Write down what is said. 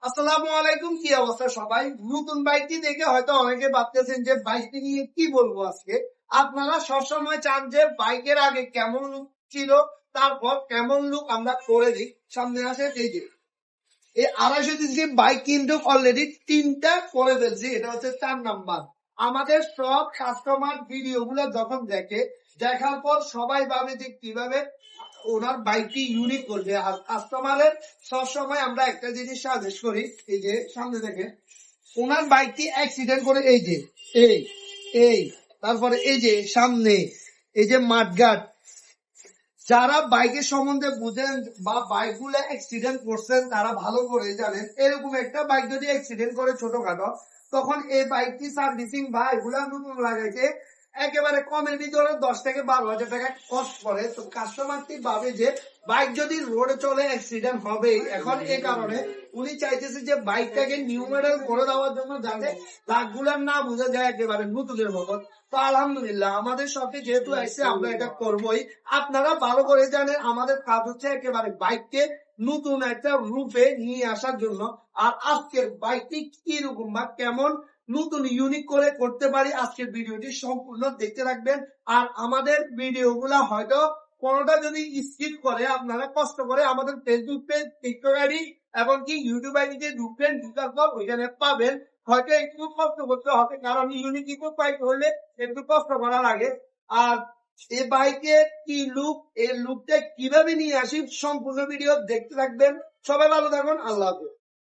আসসালামু আলাইকুম, কি অবস্থা সবাই? নতুন বাইকটি দেখে হয়তো অনেকে ভাবতেছেন যে বাইকটি নিয়ে কি বলবো আজকে। আপনারা সবসময় চান যে বাইকের আগে কেমন লুক ছিল, তারপর কেমন লুক আমরা করে দিই। সামনে আসে এই 250 বাইক কিন্তু অলরেডি 3টা করে ফেলছি, এটা হচ্ছে 4 নাম্বার। আমাদের সব কাস্টমার ভিডিও গুলো যখন দেখার পর সবাই ভাবে যে কিভাবে ওনার বাইকটি ইউনিক করবে। আর কাস্টমারের সবসময় আমরা একটা জিনিস সাজেস্ট করি, এই যে সামনে দেখে ওনার বাইকটি অ্যাক্সিডেন্ট করে, এই যে এই এই তারপরে এই যে সামনে এই যে মাঠঘাট, যারা বাইকের সম্বন্ধে বুঝেন বা বাইক গুলো অ্যাক্সিডেন্ট করছেন তারা ভালো করে জানেন, এরকম একটা বাইক যদি অ্যাক্সিডেন্ট করে ছোটখাটো, তখন এই বাইকটি সার্ভিসিং বা এগুলা নতুন লাগাইছে একেবারে কমের ভিতরে 10 থেকে 12 হাজার টাকা কস্ট করে। তো কাস্টমারটি ভাবে যে বাইক যদি রোডে চলে অ্যাক্সিডেন্ট হবেই। এখন এই কারণে উনি চাইতেছে যে বাইকটাকে নিউ মডেল করে দেওয়ার জন্য, যাতে দাগগুলার না বোঝা যায় একেবারে নতুনের মতন। তো আলহামদুলিল্লাহ আমাদের শপে যেহেতু আসছে আমরা এটা করবোই। আপনারা ভালো করে জানেন আমাদের কাজ হচ্ছে একেবারে বাইককে নতুন একটা রূপে নিয়ে আসার জন্য। আর আজকের বাইকটি কি রকম বা কেমন নতুন ইউনিক করে করতে পারি, আজকের ভিডিওটি সম্পূর্ণ দেখতে রাখবেন। আর আমাদের ভিডিওগুলা হয়তো কোনোটা যদি স্কিপ করে, আপনারা কষ্ট করে আমাদের ফেসবুক পেজ, টিকটক আইডি এবং কি ইউটিউব আইডিতে ঢুকবেন, ঢুকার পর ওইখানে পাবেন। হয়তো একটু কষ্ট করতে হবে, কারণ ইউনিক বাইক হলে একটু কষ্ট করা লাগে। আর এই বাইকের কি লুক, এই লুকটা কিভাবে নিয়ে আসি, সম্পূর্ণ ভিডিও দেখতে থাকবেন। সবাই ভালো থাকুন, আল্লাহ হাফেজ।